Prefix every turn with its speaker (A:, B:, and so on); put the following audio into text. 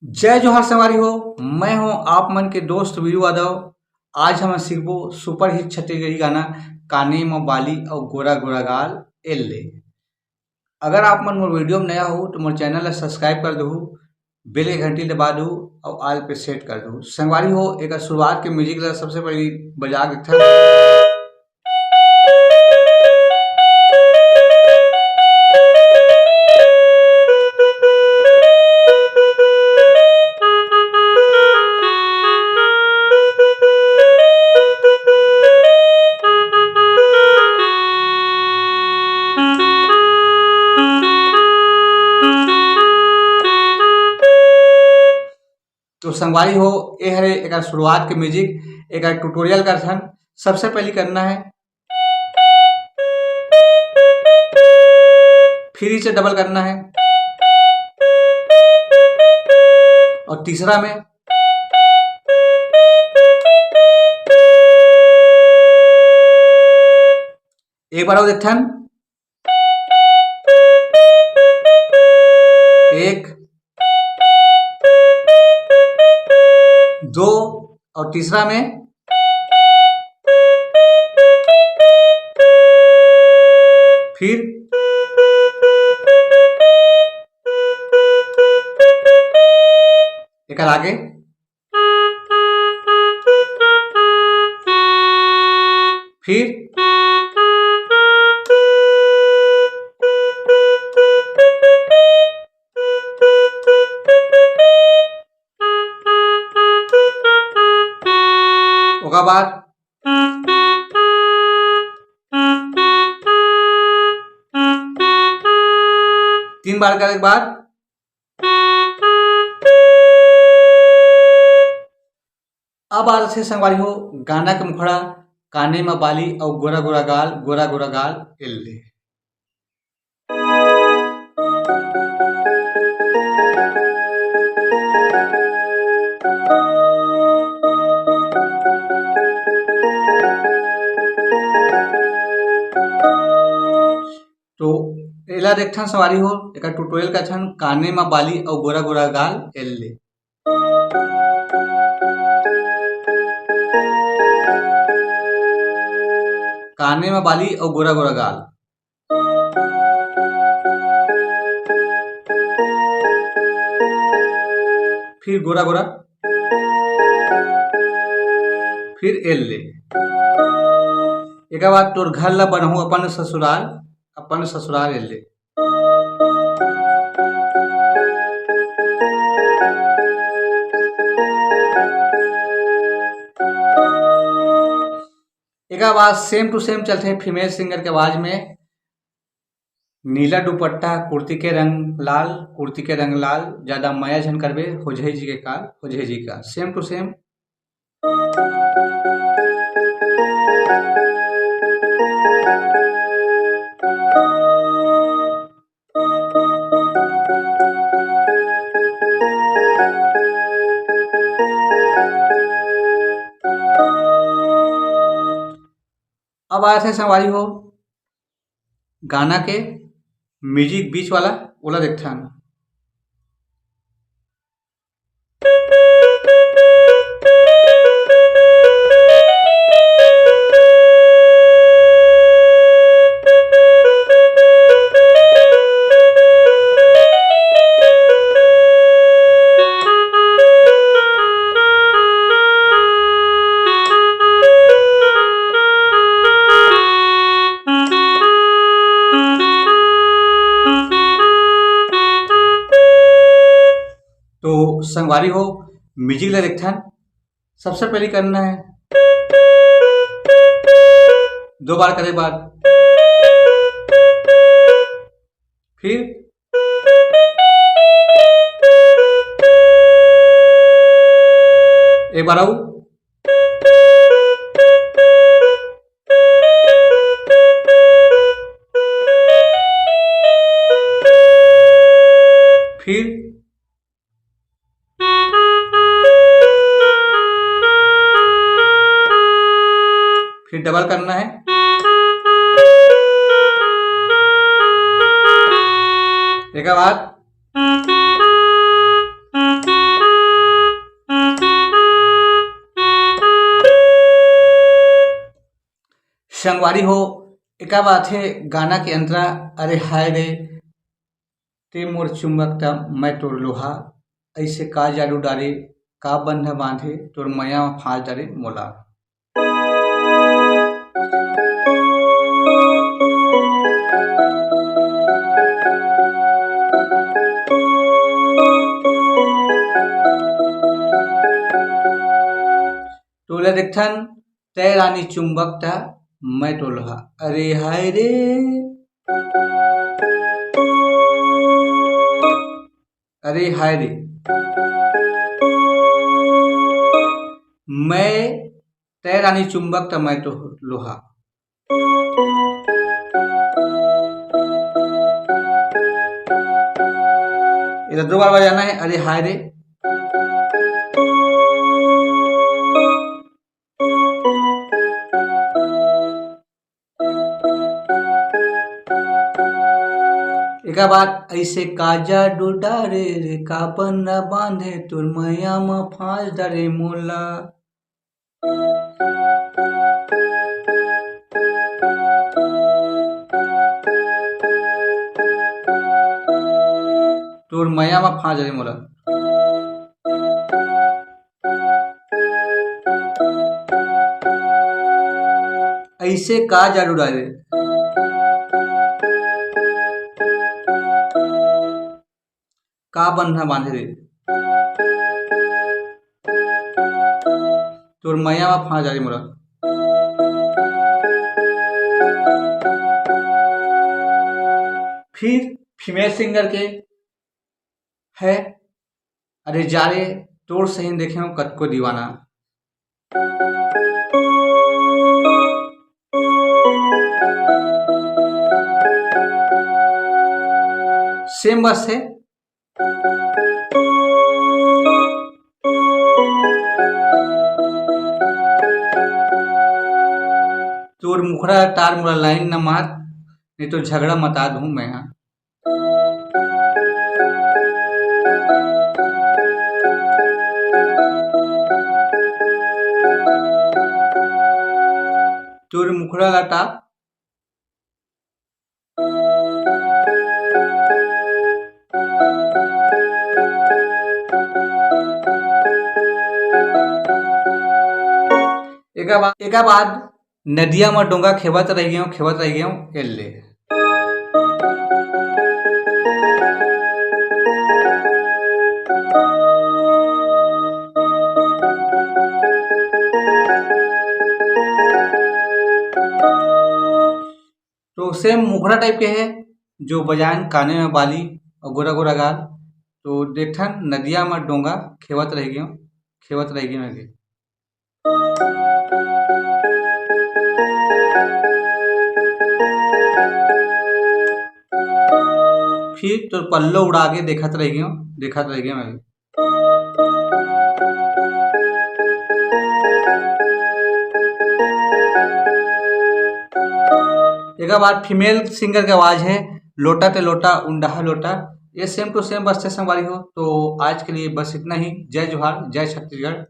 A: जय जोहार संगवारी हो। मैं हूं आप मन के दोस्त वीरू यादव। आज हम सीखबो सुपर हिट छत्तीसगढ़ी गाना काने म बाली और गोरा गोरा गाल एल्ले। अगर आप मन मोर वीडियो में नया हो तो मोर चैनल ला सब्सक्राइब कर दहु, बेल के घंटी दबा दहु और ऑल पे सेट कर दहु। संगवारी हो एक शुरुआत के म्यूजिक ला सबसे पहले बजा के तो संगवारी हो ये हरे एक शुरुआत के म्यूजिक एक ट्यूटोरियल कर थन। सबसे पहले करना है फिर इसे डबल करना है और तीसरा में एक बार और देखथन एक दो और तीसरा में फिर एक आगे फिर ओकर बाद तीन बार करे के बाद अब आ रहे संगवारी हो गाना के मुखड़ा काने में बाली और गोरा गोरा गाल एल्ले। तो एला देखथन सवारी हो एक ट्यूटोरियल का छन काने में बाली और गोरा गोरा गाल एल्ले। काने में बाली और गोरा गोरा गाल, फिर गोरा गोरा, फिर एल्ले। एक बाद तोर घर ला बनहु अपन ससुराल एल्ले। एक आवाज सेम टू सेम चलते हैं फीमेल सिंगर के आवाज में। नीला दुपट्टा कुर्ती के रंग लाल ज्यादा माया झन करबे होजई जी के काल होजई जी का सेम टू सेम। अब आया थे संगवारी हो गाना के म्यूजिक बीच वाला ओला देखथन। तो संगवारी हो म्यूजिक ला देखथन। सबसे पहले करना है दो बार करे बाद फिर एक बार आऊ फिर डबल करना है एक बाद संगवारी हो एका बात है गाना के अंतरा अरे हाय रे ते मोर चुंबक ता मैं तोर लोहा ऐसे का जादू डारे का बंध बांधे तोर मैया फाँस डारे मोला। तोला देखथन तय रानी चुंबक ता मैं तो लोहा अरे हाय रे अरे हाय रे मैं तय रानी चुंबक ता मैं तो लोहा। इधर दो बार बजाना है अरे हाय रे एका बात ऐसे काजा डोडारे रे का बन्ना बांधे तोर मैया म फाँस डरे मोला। तोर मैया म फाँस डरे मोला। ऐसे का जादू डाले का बंधा बांधे रे तोर मैया में फाँस डारे मोला। फिर फीमेल सिंगर के है अरे जारे तोर सही देखे हो कतको दीवाना। सेम बस है तोर मुखड़ा तार मोला लाइन न मार नहीं तो झगड़ा मता दूं मैं यहाँ। तोर मुखड़ा लाटा एका बाद नदिया में डोंगा खेवत रह गया एल्ले। तो सेम मुखड़ा टाइप के है जो बजान काने में बाली और गोरा गोरा गाल। तो देखन नदिया में डोंगा खेवत रह गया आगे। फिर तो पल्लो उड़ा के देखत रह गया मैं। एक बार फीमेल सिंगर की आवाज है लोटा ते लोटा उंडाहा लोटा। ये सेम टू सेम बस संगवारी हो। तो आज के लिए बस इतना ही। जय जोहार, जय छत्तीसगढ़।